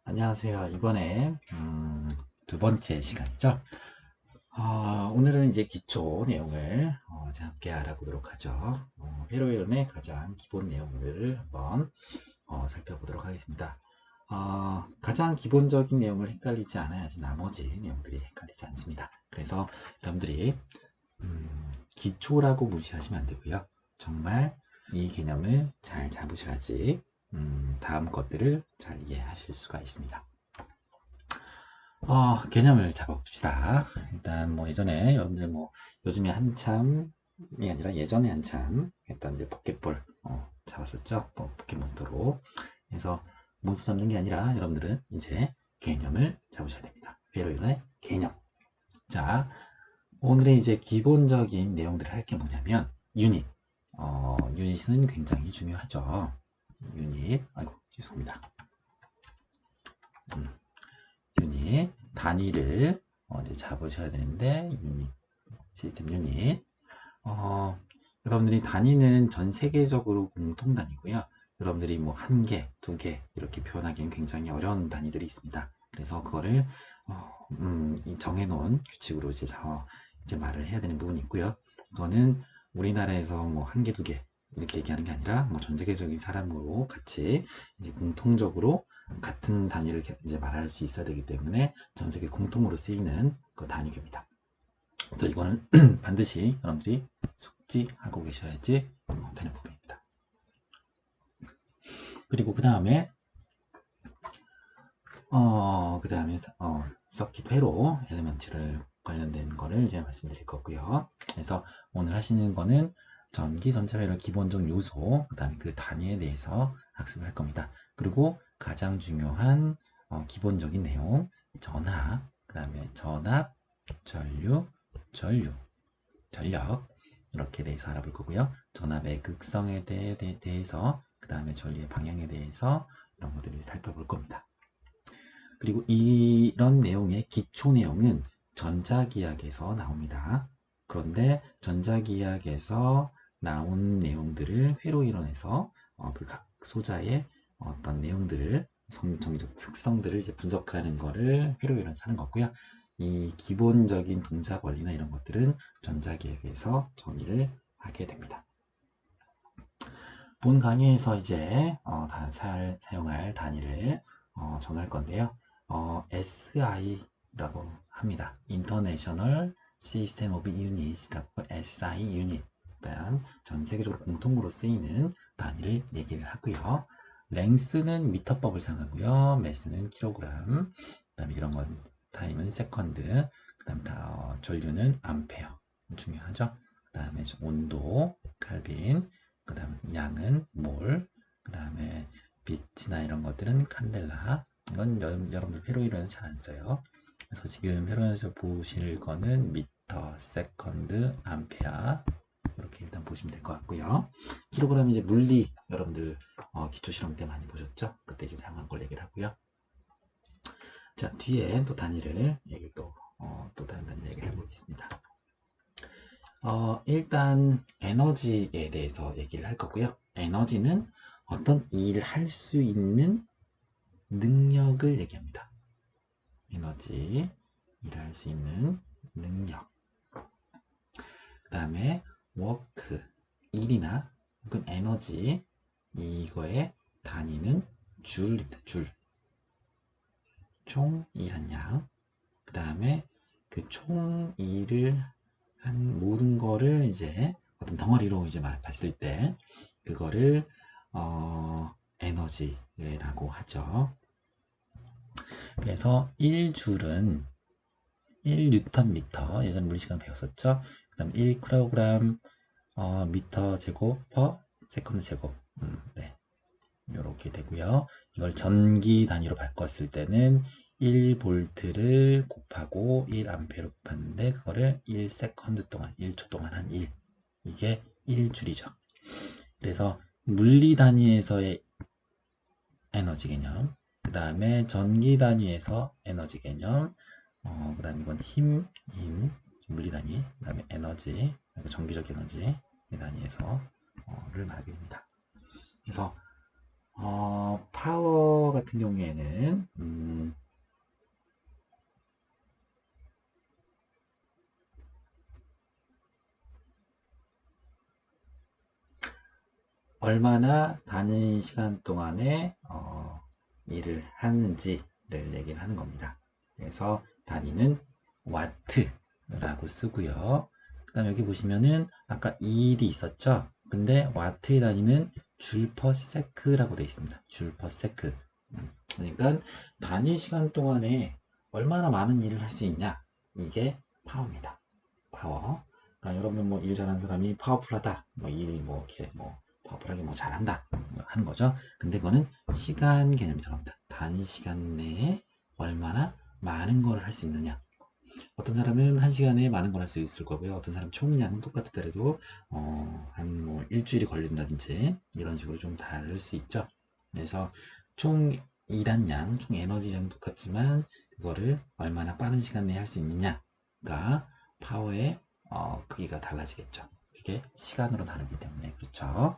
안녕하세요. 이번에 두 번째 시간이죠. 오늘은 이제 기초 내용을 함께 알아보도록 하죠. 회로연의 가장 기본 내용들을 한번 살펴보도록 하겠습니다. 가장 기본적인 내용을 헷갈리지 않아야지 나머지 내용들이 헷갈리지 않습니다. 그래서 여러분들이 기초라고 무시하시면 안 되고요. 정말 이 개념을 잘 잡으셔야지 다음 것들을 잘 이해하실 수가 있습니다. 개념을 잡아봅시다. 일단 뭐 예전에 여러분들 뭐 요즘에 한참이 아니라 예전에 한참 했던 이제 포켓볼 잡았었죠. 포켓몬스터로. 그래서 몬스터 잡는 게 아니라 여러분들은 이제 개념을 잡으셔야 됩니다. 회로연의 개념. 자, 오늘의 이제 기본적인 내용들을 할 게 뭐냐면 유닛. 유닛은 굉장히 중요하죠. 유닛. 아이고 죄송합니다. 유닛 단위를 이제 잡으셔야 되는데 유닛 시스템 유닛 여러분들이 단위는 전 세계적으로 공통 단위고요. 여러분들이 뭐 한 개, 두 개 이렇게 표현하기는 굉장히 어려운 단위들이 있습니다. 그래서 그거를 정해놓은 규칙으로 이제 말을 해야 되는 부분이 있고요. 그거는 우리나라에서 뭐 한 개, 두 개 이렇게 얘기하는 게 아니라 뭐 전 세계적인 사람으로 같이 이제 공통적으로 같은 단위를 이제 말할 수 있어야 되기 때문에 전 세계 공통으로 쓰이는 그 단위입니다. 그래서 이거는 반드시 여러분들이 숙지하고 계셔야지 되는 부분입니다. 그리고 그 다음에 서킷 회로 엘리먼트를 관련된 거를 이제 말씀드릴 거고요. 그래서 오늘 하시는 거는 전기 전차회로 기본적 요소, 그 다음에 그 단위에 대해서 학습을 할 겁니다. 그리고 가장 중요한 기본적인 내용, 전압, 그 다음에 전압, 전력 이렇게 대해서 알아볼 거고요. 전압의 극성에 대해서, 그 다음에 전류의 방향에 대해서 이런 것들을 살펴볼 겁니다. 그리고 이런 내용의 기초 내용은 전자기학에서 나옵니다. 그런데 전자기학에서 나온 내용들을 회로이론에서 그 각 소자의 어떤 내용들을 정기적 특성들을 이제 분석하는 거를 회로이론에서 하는 거고요. 이 기본적인 동작 원리나 이런 것들은 전자기학에서 정의를 하게 됩니다. 본 강의에서 이제 사용할 단위를 정할 건데요. SI라고 합니다. International System of Units라고 SI 유닛. 일단 전 세계적으로 공통으로 쓰이는 단위를 얘기를 하고요. 랭스는 미터법을 사용하고요. 매스는 킬로그램. 그다음에 이런 건 타임은 세컨드. 그다음 전류는 암페어. 중요하죠. 그다음에 온도 칼빈. 그 다음에 양은 몰, 그 다음에 빛이나 이런 것들은 칸델라. 이건 여러분들 회로이론에서 잘 안 써요. 그래서 지금 회로에서 보실 거는 미터, 세컨드, 암페어 이렇게 일단 보시면 될 것 같고요. 킬로그램 이제 물리 여러분들 기초 실험 때 많이 보셨죠? 그때 이제 사용한 걸 얘기를 하고요. 자, 뒤에 또 단위를 얘기 또 다른 단위 얘기를 해보겠습니다. 일단 에너지에 대해서 얘기를 할 거고요. 에너지는 어떤 일을 할 수 있는 능력을 얘기합니다. 에너지, 일을 할 수 있는 능력. 그 다음에 워크, 일이나 혹은 에너지, 이거의 단위는 줄입니다. 줄. 총 일한 양. 그 다음에 그 총 일을 한 모든 거를 이제 어떤 덩어리로 이제 봤을 때 그거를 에너지라고 하죠. 그래서 1줄은 1뉴턴미터 예전 물리시간 배웠었죠. 그 다음 1kg 미터 제곱 퍼 세컨드 제곱 네. 이렇게 되고요. 이걸 전기 단위로 바꿨을 때는 1볼트를 곱하고 1암페어로 곱하는데 그거를 1세컨드 동안 1초 동안 한 1 이게 1줄이죠. 그래서 물리 단위에서의 에너지 개념, 그 다음에 전기 단위에서 에너지 개념, 그 다음에 이건 힘, 물리 단위, 그 다음에 에너지, 전기적 에너지 단위에서를 말하게 됩니다. 그래서 파워 같은 경우에는 얼마나 단위 시간 동안에 일을 하는지를 얘기를 하는 겁니다. 그래서 단위는 와트라고 쓰고요. 그 다음 여기 보시면은 아까 2일이 있었죠? 근데 와트의 단위는 줄 퍼 세크라고 되어 있습니다. 줄 퍼 세크. 그러니까 단위 시간 동안에 얼마나 많은 일을 할 수 있냐, 이게 파워입니다. 파워. 그러니까 여러분들 뭐 일 잘하는 사람이 파워풀하다, 뭐 일이 뭐 이렇게 뭐 파워풀하게 뭐 잘한다 뭐 하는 거죠. 근데 그거는 시간 개념이 들어갑니다. 단위 시간 내에 얼마나 많은 걸 할 수 있느냐. 어떤 사람은 한 시간에 많은 걸 할 수 있을 거고요. 어떤 사람 총량은 똑같더라도 한 뭐 일주일이 걸린다든지 이런 식으로 좀 다를 수 있죠. 그래서 총 일한 양, 총 에너지량 똑같지만 그거를 얼마나 빠른 시간 내에 할 수 있느냐가 파워의 크기가 달라지겠죠. 그게 시간으로 다르기 때문에. 그렇죠.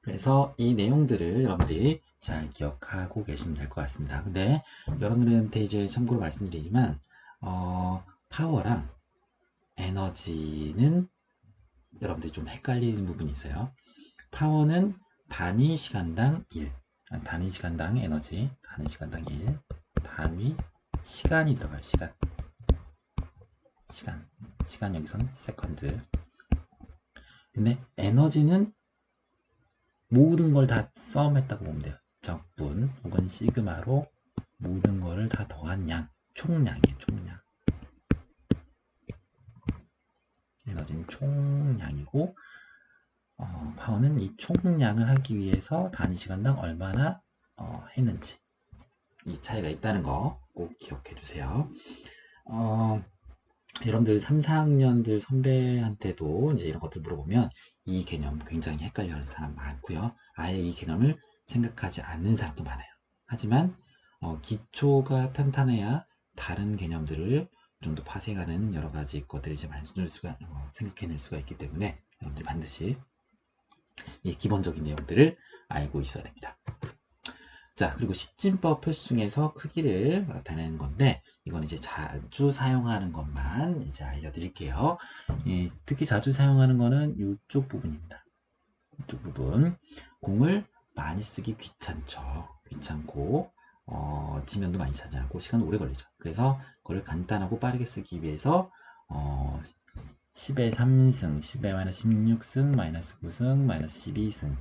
그래서 이 내용들을 여러분들이 잘 기억하고 계시면 될 것 같습니다. 근데 여러분들한테 이제 참고로 말씀드리지만 파워랑 에너지는 여러분들이 좀 헷갈리는 부분이 있어요. 파워는 단위 시간당 1, 단위 시간당 에너지, 단위 시간당 1, 단위 시간이 들어가요. 시간 여기서는 세컨드. 근데 에너지는 모든 걸 다 썸했다고 보면 돼요. 적분 혹은 시그마로 모든 거를 다 더한 양, 총량이에요. 총량. 에너지는 총량이고 파워는 이 총량을 하기 위해서 단위 시간당 얼마나 했는지, 이 차이가 있다는 거 꼭 기억해 주세요. 여러분들 3, 4학년들 선배한테도 이제 이런 것들 물어보면 이 개념 굉장히 헷갈려 하는 사람 많고요. 아예 이 개념을 생각하지 않는 사람도 많아요. 하지만 기초가 탄탄해야 다른 개념들을 좀 더 파생하는 여러 가지 것들을 이제 생각해낼 수가 있기 때문에 여러분들 반드시 이 기본적인 내용들을 알고 있어야 됩니다. 자, 그리고 식진법 표시 중에서 크기를 나타내는 건데, 이건 이제 자주 사용하는 것만 이제 알려드릴게요. 특히 자주 사용하는 거는 이쪽 부분입니다. 이쪽 부분. 공을 많이 쓰기 귀찮고, 지면도 많이 차지하고, 시간도 오래 걸리죠. 그래서 그걸 간단하고 빠르게 쓰기 위해서, 10의 3승, 10의 마이너스 16승, 마이너스 9승, 마이너스 12승,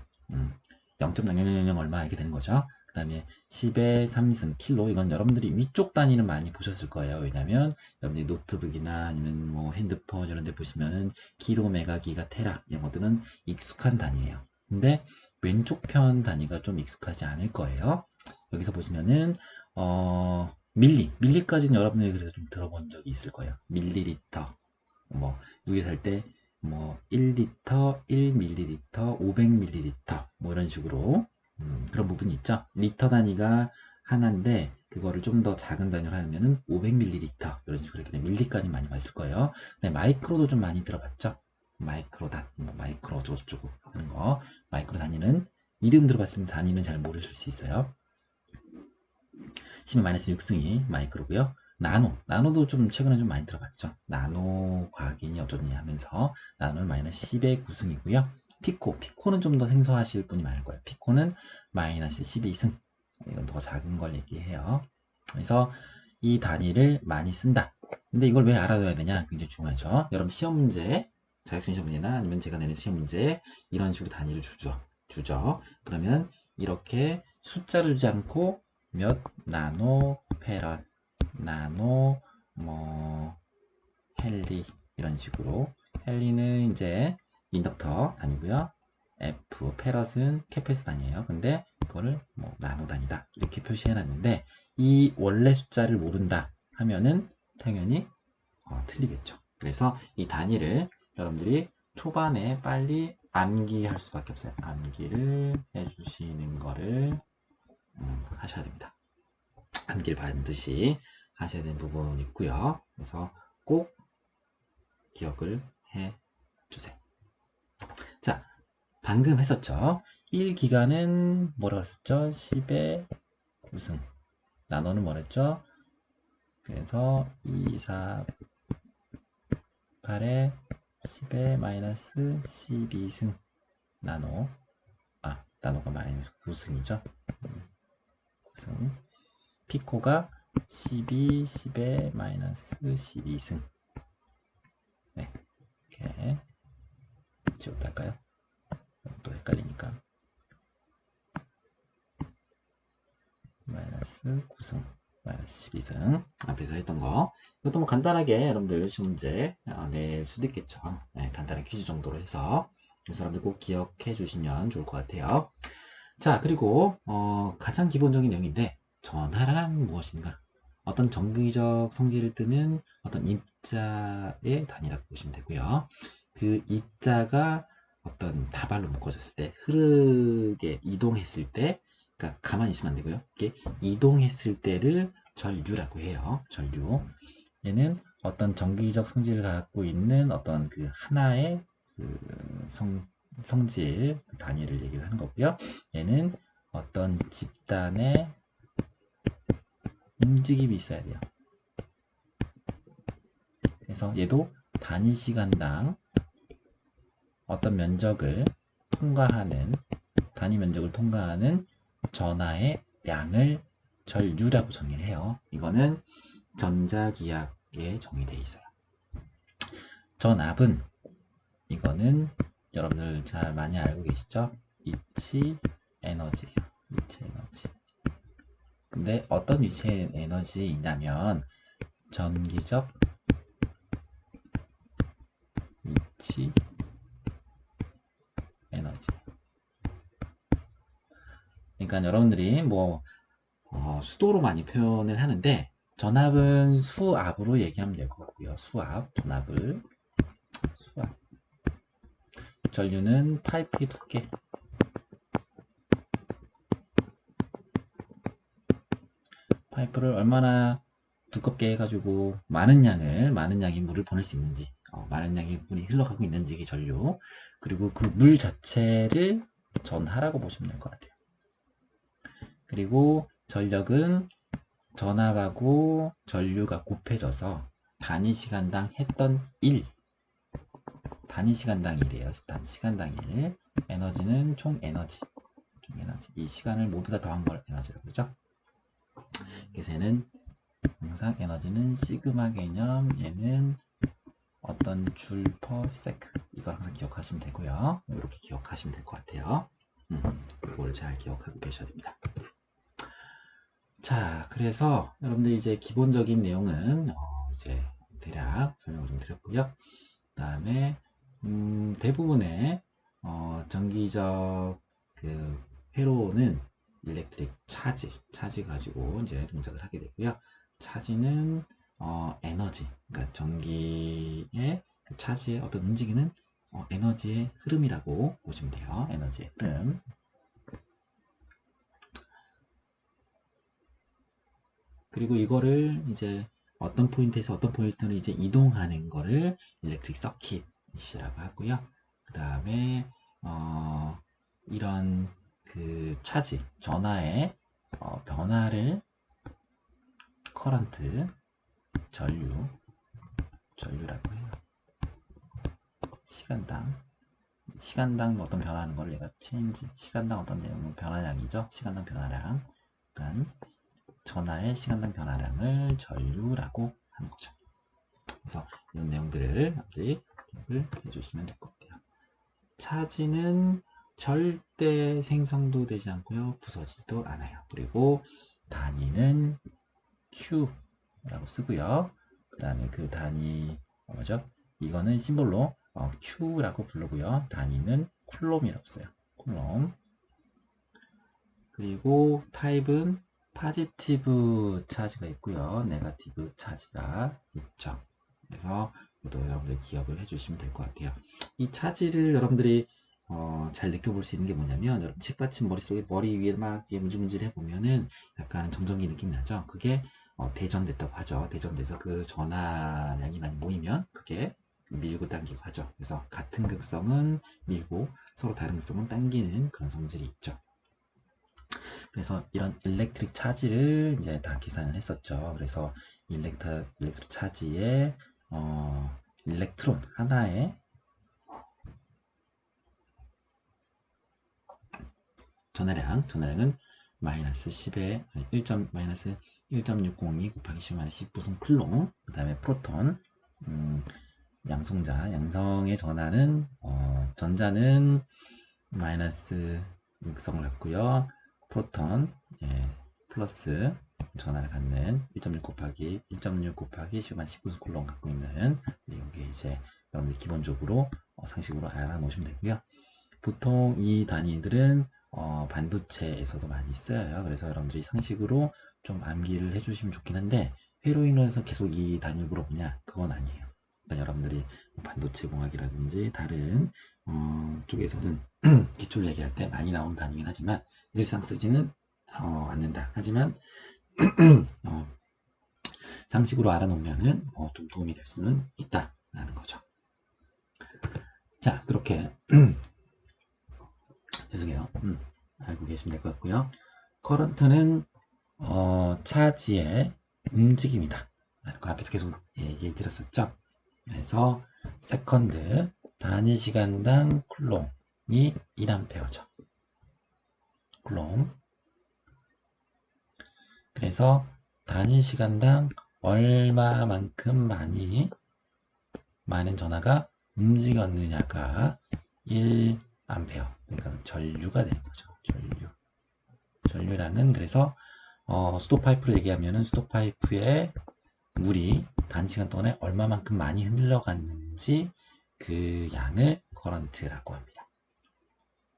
0.0000 얼마 이렇게 되는 거죠. 그 다음에 10의 3승 킬로, 이건 여러분들이 위쪽 단위는 많이 보셨을 거예요. 왜냐면 여러분들이 노트북이나 아니면 뭐 핸드폰 이런 데 보시면은 키로, 메가, 기가, 테라 이런 것들은 익숙한 단위예요. 근데 왼쪽 편 단위가 좀 익숙하지 않을 거예요. 여기서 보시면은 밀리까지는 여러분들이 그래도 좀 들어본 적이 있을 거예요. 밀리리터, 뭐 우유 살 때 뭐 1리터, 1ml, 500ml 뭐 이런 식으로 그런 부분이 있죠. 리터 단위가 하나인데 그거를 좀 더 작은 단위로 하면은 500ml 이런 식으로 이렇게 밀리까지 많이 봤을 거예요. 근데 마이크로도 좀 많이 들어봤죠. 마이크로 어쩌고저쩌고 하는 거. 마이크로 단위는 이름 들어봤으면 단위는 잘 모르실 수 있어요. 10-6승이 마이크로고요. 나노도 좀 최근에 좀 많이 들어봤죠. 나노 과학이니 어쩌니 하면서 나노는 마이너스 10의 9승이고요. 피코는 좀 더 생소하실 분이 많을 거예요. 피코는 마이너스 12승. 이건 더 작은 걸 얘기해요. 그래서 이 단위를 많이 쓴다. 근데 이걸 왜 알아둬야 되냐? 굉장히 중요하죠. 여러분 시험 문제, 자격증 시험 문제나 아니면 제가 내는 시험 문제 이런 식으로 단위를 주죠. 그러면 이렇게 숫자를 주지 않고 몇 나노페럿, 나노 뭐 헨리 이런 식으로, 헨리는 이제 인덕터 단위고요. F 페럿은 캐패스 단위예요. 근데 그거를 뭐 나노 단위다 이렇게 표시해 놨는데 이 원래 숫자를 모른다 하면은 당연히 틀리겠죠. 그래서 이 단위를 여러분들이 초반에 빨리 암기할 수밖에 없어요. 암기를 해주시는 거를 하셔야 됩니다. 암기를 반드시 하셔야 되는 부분이 있고요. 그래서 꼭 기억을 해 주세요. 자, 방금 했었죠. 1기가는 뭐라고 했었죠? 10의 9승. 나노는 뭐랬죠? 그래서 2, 4, 8에 10의 마이너스 12승. 나노. 나노가 마이너스 9승이죠. 9승. 피코가 12, 10의 마이너스 12승. 네. 이렇게 지웠다 할까요? 또 헷갈리니까. 마이너스 9승. 마이너스 12승. 앞에서 했던 거. 이것도 뭐 간단하게 여러분들 시험 문제 낼 수도 있겠죠. 네, 간단한 퀴즈 정도로 해서. 그래서 여러분들 꼭 기억해 주시면 좋을 것 같아요. 자, 그리고 가장 기본적인 내용인데 전하란 무엇인가? 어떤 정기적 성질을 뜨는 어떤 입자의 단위라고 보시면 되고요. 그 입자가 어떤 다발로 묶어졌을 때, 흐르게 이동했을 때, 그러니까 가만히 있으면 안 되고요. 이게 이동했을 때를 전류라고 해요. 전류. 얘는 어떤 정기적 성질을 갖고 있는 어떤 그 하나의 그 성질 그 단위를 얘기를 하는 거고요. 얘는 어떤 집단의 움직임이 있어야 돼요. 그래서 얘도 단위 시간당 어떤 면적을 통과하는 단위 면적을 통과하는 전하의 양을 전류라고 정의를 해요. 이거는 전자기하학에 정의되어 있어요. 전압은 이거는 여러분들 잘 많이 알고 계시죠? 위치 에너지예요. 위치 에너지. 근데 어떤 위치 에너지이냐면 전기적 위치 에너지. 그러니까 여러분들이 뭐 수도로 많이 표현을 하는데 전압은 수압으로 얘기하면 될 것 같고요. 수압, 전압을 수압. 전류는 파이프의 두께. 파이프를 얼마나 두껍게 해가지고 많은 양의 물을 보낼 수 있는지, 많은 양의 물이 흘러가고 있는지 이게 전류. 그리고 그 물 자체를 전하라고 보시면 될 것 같아요. 그리고 전력은 전압하고 전류가 곱해져서 단위 시간당 했던 1, 단위 시간당 1이에요. 단위 시간당 1. 에너지는 총 에너지. 이 시간을 모두 다 더한 걸 에너지라고 그러죠. 그래서 얘는 항상 에너지는 시그마 개념, 얘는 어떤 줄 퍼 세크. 이걸 항상 기억하시면 되고요. 이렇게 기억하시면 될 것 같아요. 이걸 잘 기억하고 계셔야 됩니다. 자, 그래서 여러분들 이제 기본적인 내용은 이제 대략 설명을 좀 드렸고요. 그 다음에 대부분의 전기적 그 회로는 일렉트릭 차지 가지고 이제 동작을 하게 되고요. 차지는 에너지, 그러니까 전기의 그 차지의 어떤 움직이는 에너지의 흐름이라고 보시면 돼요. 에너지의 흐름. 그리고 이거를 이제 어떤 포인트에서 어떤 포인트로 이제 이동하는 거를 일렉트릭 서킷이라고 하고요. 그 다음에 이런 그 차지, 전하의 변화를 커런트, 전류라고 해요. 시간당 어떤 변화하는 걸 얘가 체인지, 시간당 어떤 내용은 변화량이죠. 시간당 변화량. 그러니까 전하의 시간당 변화량을 전류라고 하는 거죠. 그래서 이런 내용들을 기억을 해주시면 될 것 같아요. 차지는 절대 생성도 되지 않고요. 부서지지도 않아요. 그리고 단위는 Q라고 쓰고요. 그 다음에 그 단위 뭐죠? 이거는 심볼로 Q라고 부르고요. 단위는 쿨롬이라고 써요. 쿨롬. 그리고 타입은 포지티브 차지가 있고요. 네거티브 차지가 있죠. 그래서 또 여러분들 기억을 해주시면 될 것 같아요. 이 차지를 여러분들이 잘 느껴볼 수 있는 게 뭐냐면 여러분 책받침 머릿속에 머리 위에 막 문질문질 해보면은 약간 정전기 느낌 나죠. 그게 대전됐다고 하죠. 대전돼서 그 전하량이 많이 모이면 그게 밀고 당기고 하죠. 그래서 같은 극성은 밀고 서로 다른 극성은 당기는 그런 성질이 있죠. 그래서 이런 일렉트릭 차지를 이제 다 계산을 했었죠. 그래서 일렉트릭 차지의 일렉트론 하나의 전하량은 마이너스 10의 마이너스 1.602 곱하기 10-10 보son 쿨롱, 그 다음에 프로톤, 양성의 전하는 전자는 마이너스 극성을 갖고요. 프로톤 플러스 전하를 갖는 1.6 곱하기 10-10 보son 쿨롱 갖고 있는 이게 이제 여러분들 기본적으로 상식으로 알아놓으시면 되고요. 보통 이 단위들은 반도체에서도 많이 쓰여요. 그래서 여러분들이 상식으로 좀 암기를 해주시면 좋긴 한데, 회로 인해서 계속 이 단위를 물어보냐? 그건 아니에요. 그러니까 여러분들이 반도체 공학이라든지 다른 쪽에서는 기초를 얘기할 때 많이 나오는 단위긴 하지만 일상 쓰지는 않는다. 하지만 상식으로 알아놓으면은 좀 도움이 될 수는 있다라는 거죠. 자, 그렇게 죄송해요. 알고 계시면 될 것 같고요. 커런트는 차지의 움직임이다. 라는 거 앞에서 계속 얘기 드렸었죠. 그래서 세컨드 단위 시간당 쿨롱이 1A죠. 쿨롱. 그래서 단위 시간당 얼마만큼 많은 전하가 움직였느냐가 1A. 그러니까 전류가 되는 거죠. 전류량은 그래서 수도파이프로 얘기하면은 수도파이프에 물이 단시간 동안에 얼마만큼 많이 흘러갔는지 그 양을 커런트라고 합니다.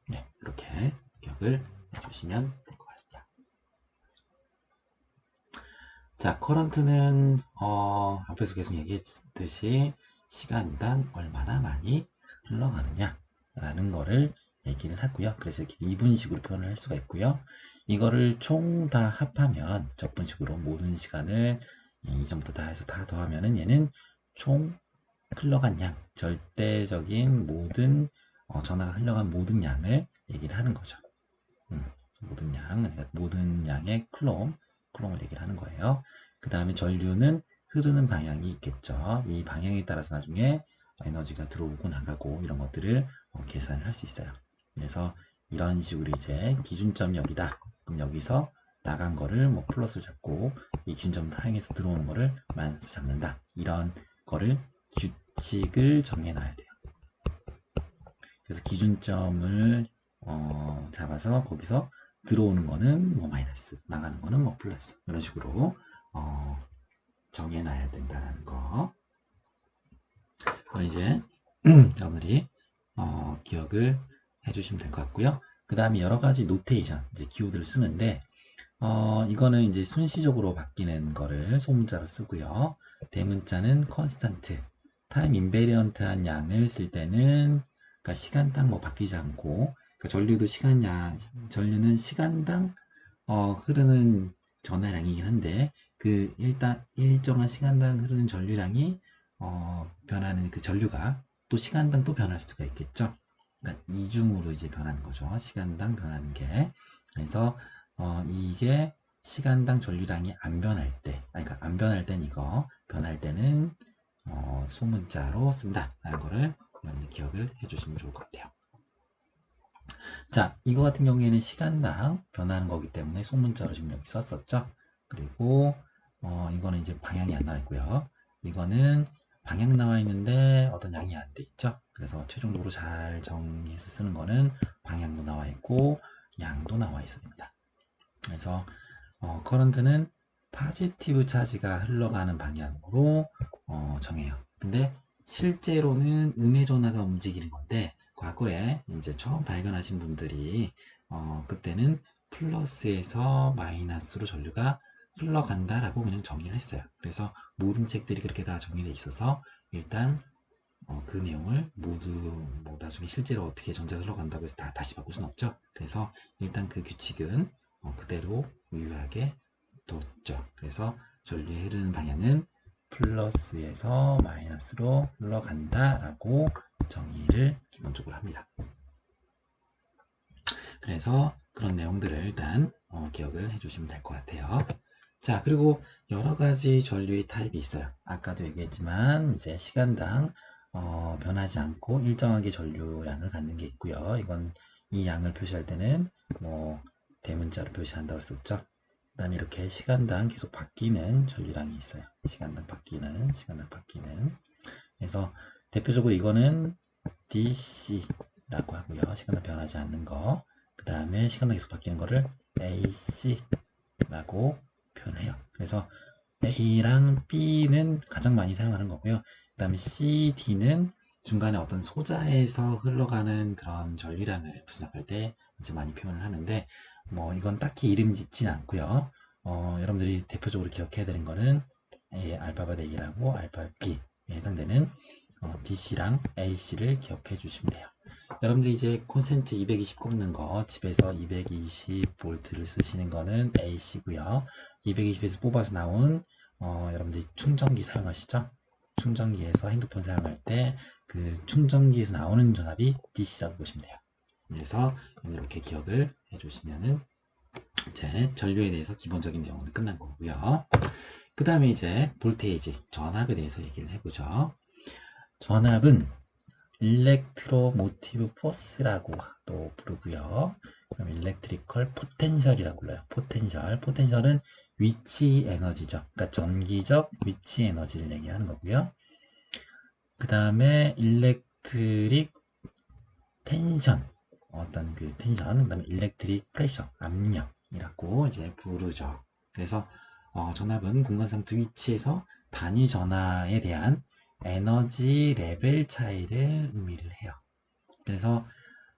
네, 이렇게 기억을 해주시면 될 것 같습니다. 자, 커런트는 앞에서 계속 얘기했듯이 시간당 얼마나 많이 흘러가느냐 라는 거를 얘기를 하고요. 그래서 이렇게 미분식으로 표현을 할 수가 있고요. 이거를 총 다 합하면 적분식으로 모든 시간을 이전부터 다 해서 다 더하면은 얘는 총 흘러간 양, 절대적인 모든 전하가 흘러간 모든 양을 얘기를 하는 거죠. 모든 양, 그러니까 모든 양의 쿨롱을 얘기를 하는 거예요. 그 다음에 전류는 흐르는 방향이 있겠죠. 이 방향에 따라서 나중에 에너지가 들어오고 나가고 이런 것들을 계산을 할 수 있어요. 그래서 이런 식으로 이제 기준점이 여기다. 그럼 여기서 나간 거를 뭐 플러스를 잡고 이 기준점 향해서 들어오는 거를 마이너스 잡는다. 이런 거를 규칙을 정해놔야 돼요. 그래서 기준점을 잡아서 거기서 들어오는 거는 뭐 마이너스, 나가는 거는 뭐 플러스 이런 식으로 정해놔야 된다는 거. 그럼 이제 여러분들이 기억을 해주시면 될 것 같고요. 그 다음에 여러 가지 노테이션, 이제 키워드를 쓰는데 이거는 이제 순시적으로 바뀌는 거를 소문자로 쓰고요. 대문자는 컨스탄트, 타임 인베리언트한 양을 쓸 때는 그러니까 시간당 뭐 바뀌지 않고 그러니까 전류는 시간당 흐르는 전하량이긴 한데 그 일단 일정한 시간당 흐르는 전류량이 변하는 그 전류가 또 시간당 또 변할 수가 있겠죠. 그러니까 이중으로 이제 변하는 거죠. 시간당 변하는 게. 그래서 이게 시간당 전류량이 안 변할 때, 그러니까 안 변할 땐 이거, 변할 때는 소문자로 쓴다라는 거를 여러분들 기억을 해주시면 좋을 것 같아요. 자, 이거 같은 경우에는 시간당 변하는 거기 때문에 소문자로 지금 여기 썼었죠. 그리고 이거는 이제 방향이 안 나와 있고요. 이거는 방향 나와 있는데 어떤 양이 안 돼 있죠. 그래서 최종적으로 잘 정리해서 쓰는 거는 방향도 나와 있고 양도 나와 있어야 됩니다. 그래서 커런트는 포지티브 차지가 흘러가는 방향으로 정해요. 근데 실제로는 음의 전하가 움직이는 건데 과거에 이제 처음 발견하신 분들이 그때는 플러스에서 마이너스로 전류가 흘러간다라고 그냥 정의를 했어요. 그래서 모든 책들이 그렇게 다 정의되어 있어서 일단 그 내용을 모두 뭐 나중에 실제로 어떻게 전자가 흘러간다고 해서 다시 바꿀 수는 없죠. 그래서 일단 그 규칙은 그대로 유효하게 뒀죠. 그래서 전류의 흐르는 방향은 플러스에서 마이너스로 흘러간다 라고 정의를 기본적으로 합니다. 그래서 그런 내용들을 일단 기억을 해주시면 될 것 같아요. 자, 그리고 여러 가지 전류의 타입이 있어요. 아까도 얘기했지만 이제 시간당 변하지 않고 일정하게 전류량을 갖는 게 있고요. 이건 이 양을 표시할 때는 뭐 대문자로 표시한다고 했었죠. 그 다음에 이렇게 시간당 계속 바뀌는 전류량이 있어요. 시간당 바뀌는. 그래서 대표적으로 이거는 DC라고 하고요. 시간당 변하지 않는 거. 그 다음에 시간당 계속 바뀌는 거를 AC라고 표현해요. 그래서 A랑 B는 가장 많이 사용하는 거고요. 그 다음에 C, D는 중간에 어떤 소자에서 흘러가는 그런 전류량을 분석할 때 이제 많이 표현을 하는데, 뭐 이건 딱히 이름 짓진 않고요. 여러분들이 대표적으로 기억해야 되는 거는 알파벳 A라고 알파벳 B에 해당되는 DC랑 AC를 기억해 주시면 돼요. 여러분들이 이제 콘센트 220 꼽는 거 집에서 220V를 쓰시는 거는 AC고요. 220에서 뽑아서 나온 여러분들이 충전기 사용하시죠? 충전기에서 핸드폰 사용할 때 그 충전기에서 나오는 전압이 DC라고 보시면 돼요. 그래서 이렇게 기억을 해주시면은 이제 전류에 대해서 기본적인 내용은 끝난 거고요. 그 다음에 이제 볼테이지, 전압에 대해서 얘기를 해보죠. 전압은 일렉트로모티브 포스라고 또 부르고요. 그럼 일렉트리컬 포텐셜이라고 불러요. 포텐셜은 위치 에너지죠. 그러니까 전기적 위치 에너지를 얘기하는 거고요. 그 다음에 일렉트릭 텐션, 어떤 그 텐션, 그 다음에 일렉트릭 프레셔, 압력이라고 이제 부르죠. 그래서 전압은 공간상 두 위치에서 단위 전하에 대한 에너지 레벨 차이를 의미를 해요. 그래서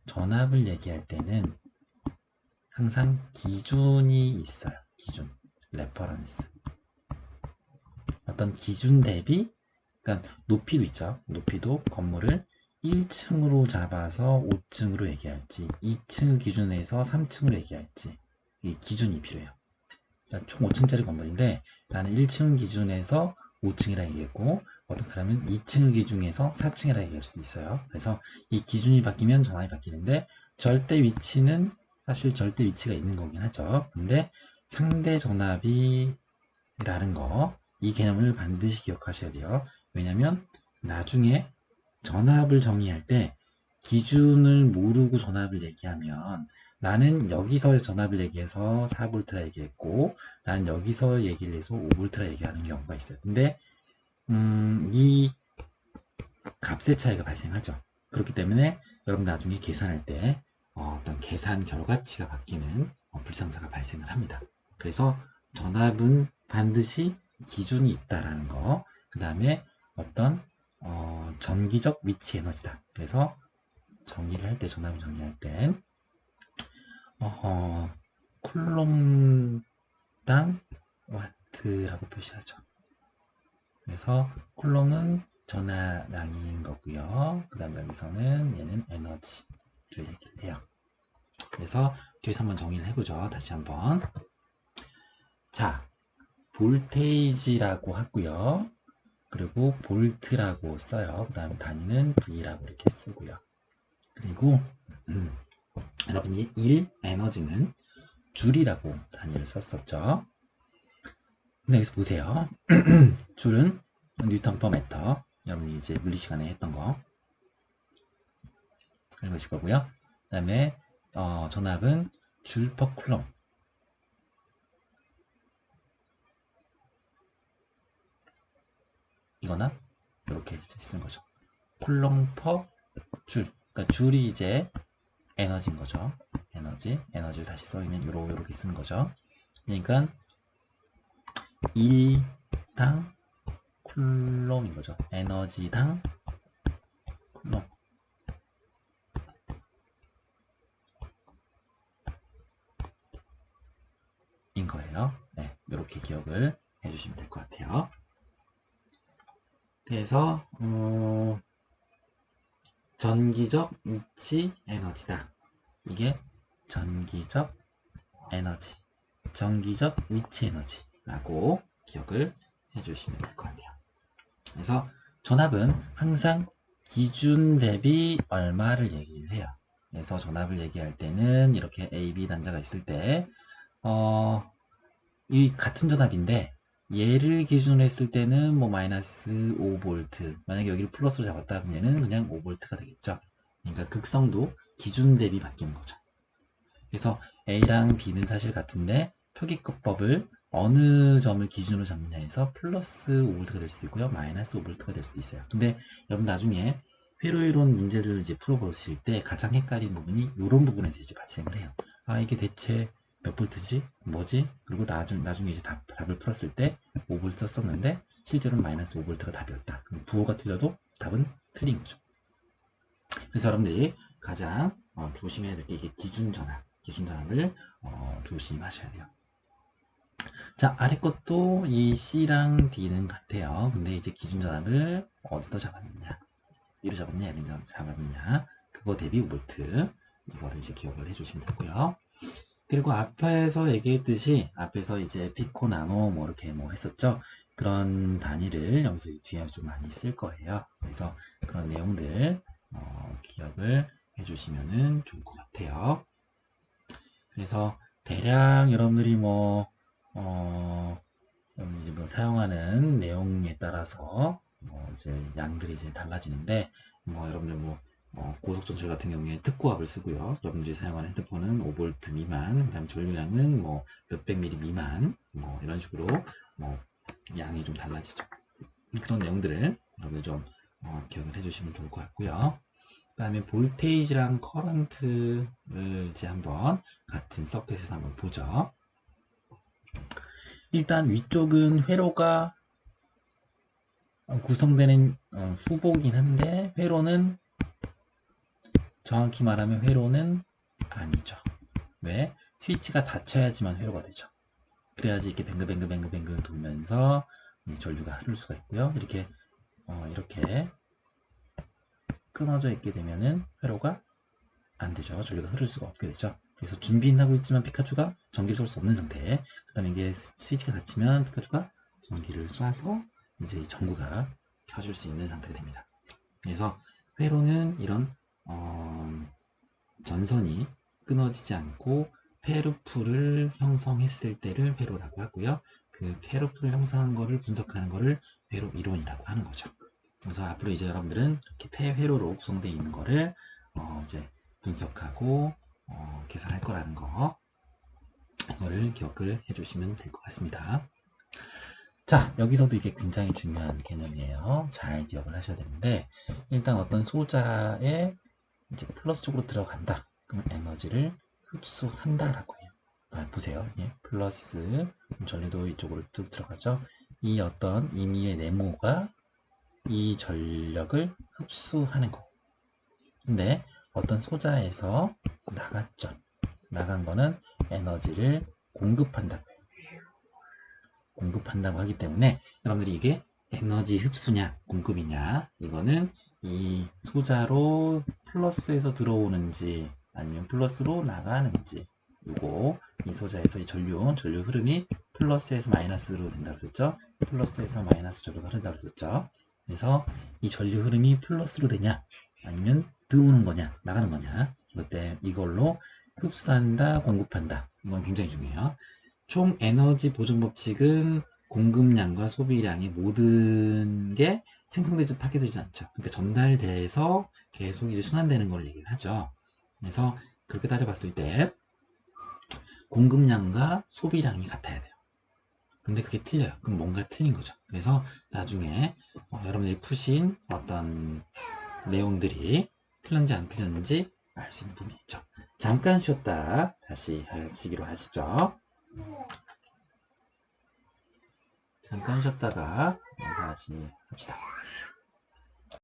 전압을 얘기할 때는 항상 기준이 있어요. 기준, 레퍼런스. 어떤 기준 대비, 그러니까 높이도 있죠. 높이도 건물을 1층으로 잡아서 5층으로 얘기할지, 2층 기준에서 3층으로 얘기할지, 이 기준이 필요해요. 그러니까 총 5층짜리 건물인데 나는 1층 기준에서 5층이라 얘기했고, 어떤 사람은 2층 기준에서 4층이라 얘기할 수도 있어요. 그래서 이 기준이 바뀌면 전압이 바뀌는데, 절대 위치는 사실 절대 위치가 있는 거긴 하죠. 근데 상대 전압이라는 거, 이 개념을 반드시 기억하셔야 돼요. 왜냐면 나중에 전압을 정의할 때 기준을 모르고 전압을 얘기하면, 나는 여기서 전압을 얘기해서 4V라 얘기했고 나는 여기서 얘기를 해서 5V라 얘기하는 경우가 있어요. 근데 이 값의 차이가 발생하죠. 그렇기 때문에 여러분 나중에 계산할 때 어떤 계산 결과치가 바뀌는 불상사가 발생을 합니다. 그래서 전압은 반드시 기준이 있다라는 거, 그 다음에 어떤 전기적 위치 에너지다. 그래서 정의를 할 때, 전압을 정의할 땐 쿨롬당 와트라고 표시하죠. 그래서 쿨롬은 전하량인 거고요. 그 다음에 여기서는 얘는 에너지를 얘기를 해요. 그래서 뒤에서 한번 정의를 해보죠. 다시 한번. 자, 볼테이지라고 하고요. 그리고 볼트라고 써요. 그 다음에 단위는 V라고 이렇게 쓰고요. 그리고 여러분이 1 에너지는 줄이라고 단위를 썼었죠. 근데 여기서 보세요. 줄은 뉴턴 퍼 미터. 여러분이 이제 물리 시간에 했던 거 읽으실 거고요. 그 다음에 전압은 줄 퍼 쿨럼. 이거나 이렇게 쓰는 거죠. 쿨럼 퍼 줄. 그러니까 줄이 이제 에너지인 거죠. 에너지를 다시 써면 이렇게 쓰는 거죠. 그러니까 1당 쿨럼인 거죠. 에너지당 쿨럼. 인 거예요. 네, 이렇게 기억을 해주시면 될 것 같아요. 그래서 전기적 위치 에너지다. 이게 전기적 에너지, 전기적 위치 에너지라고 기억을 해주시면 될 것 같아요. 그래서 전압은 항상 기준 대비 얼마를 얘기를 해요. 그래서 전압을 얘기할 때는 이렇게 A, B 단자가 있을 때, 이 같은 전압인데, 얘를 기준으로 했을 때는 뭐 마이너스 5V, 만약에 여기를 플러스로 잡았다 그러면 얘는 그냥 5V가 되겠죠. 그러니까 극성도 기준 대비 바뀌는 거죠. 그래서 A랑 B는 사실 같은데 표기법을 어느 점을 기준으로 잡느냐에서 플러스 5V가 될 수 있고요. 마이너스 5V가 될 수도 있어요. 근데 여러분 나중에 회로이론 문제를 이제 풀어보실 때 가장 헷갈리는 부분이 이런 부분에서 이제 발생을 해요. 아, 이게 대체 몇 볼트지? 뭐지? 그리고 나중에 이제 답을 풀었을 때 5V 썼었는데 실제로는 마이너스 5V가 답이었다. 근데 부호가 틀려도 답은 틀린 거죠. 그래서 여러분들이 가장 조심해야 될 게 이게 기준전압을 조심하셔야 돼요. 자, 아래 것도 이 C랑 D는 같아요. 근데 이제 기준전압을 어디서 잡았느냐, 위로 잡았느냐, 얘를 잡았느냐, 그거 대비 볼트, 이거를 이제 기억을 해주시면 되고요. 그리고 앞에서 얘기했듯이 앞에서 이제 피코, 나노 뭐 이렇게 뭐 했었죠. 그런 단위를 여기서 뒤에 좀 많이 쓸 거예요. 그래서 그런 내용들 기억을 해주시면 좋을 것 같아요. 그래서 대략 여러분들이 이제 뭐 사용하는 내용에 따라서 이제 양들이 이제 달라지는데 여러분들 고속전철 같은 경우에 특고압을 쓰고요. 여러분들이 사용하는 핸드폰은 5V 미만, 그다음 전류량은 몇백 미리 미만, 이런 식으로 양이 좀 달라지죠. 그런 내용들을 여러분들 좀 기억을 해주시면 좋을 것 같고요. 그 다음에 볼테이지랑 커런트를 이제 한번 같은 서킷에서 한번 보죠. 일단 위쪽은 회로가 구성되는 후보긴 한데 회로는 정확히 말하면 회로는 아니죠. 왜? 스위치가 닫혀야지만 회로가 되죠. 그래야지 이렇게 뱅글뱅글 돌면서 전류가 흐를 수가 있고요. 이렇게 끊어져 있게 되면은 회로가 안 되죠. 전류가 흐를 수가 없게 되죠. 그래서 준비는 하고 있지만 피카츄가 전기를 쏠 수 없는 상태. 그 다음에 이게 스위치가 닫히면 피카츄가 전기를 쏴서 이제 전구가 켜질 수 있는 상태가 됩니다. 그래서 회로는 이런 전선이 끊어지지 않고 페르프를 형성했을 때를 회로라고 하고요. 그 페르프를 형성한 거를 분석하는 거를 회로 이론이라고 하는 거죠. 그래서 앞으로 이제 여러분들은 이렇게 폐회로로 구성되어 있는 거를 이제 분석하고 계산할 거라는 거, 이거를 기억을 해주시면 될 것 같습니다. 자, 여기서도 이게 굉장히 중요한 개념이에요. 잘 기억을 하셔야 되는데, 일단 어떤 소자에 이제 플러스 쪽으로 들어간다. 그럼 에너지를 흡수한다라고 해요. 보세요. 예, 플러스 전류도 이쪽으로 뚝 들어가죠. 이 어떤 임의의 네모가 이 전력을 흡수하는 거. 근데 어떤 소자에서 나갔죠. 나간 거는 에너지를 공급한다고 해요. 공급한다고 하기 때문에 여러분들이 이게 에너지 흡수냐 공급이냐, 이거는 이 소자로 플러스에서 들어오는지 아니면 플러스로 나가는지, 이거 이 소자에서 이 전류 흐름이 플러스에서 마이너스로 된다고 했었죠. 플러스에서 마이너스 전류가 흐른다고 했었죠. 그래서 이 전류 흐름이 플러스로 되냐 아니면 들어오는 거냐 나가는 거냐, 이걸로 흡수한다 공급한다, 이건 굉장히 중요해요. 총 에너지 보존 법칙은 공급량과 소비량의 모든 게 생성되지 파괴되지 않죠. 그러니까 전달돼서 계속 이제 순환되는 걸 얘기를 하죠. 그래서 그렇게 따져봤을 때 공급량과 소비량이 같아야 돼요. 근데 그게 틀려요. 그럼 뭔가 틀린 거죠. 그래서 나중에 여러분들이 푸신 어떤 내용들이 틀렸는지 안 틀렸는지 알 수 있는 부분이 있죠. 잠깐 쉬었다 다시 하시기로 하시죠. 잠깐 쉬었다가 다시 합시다.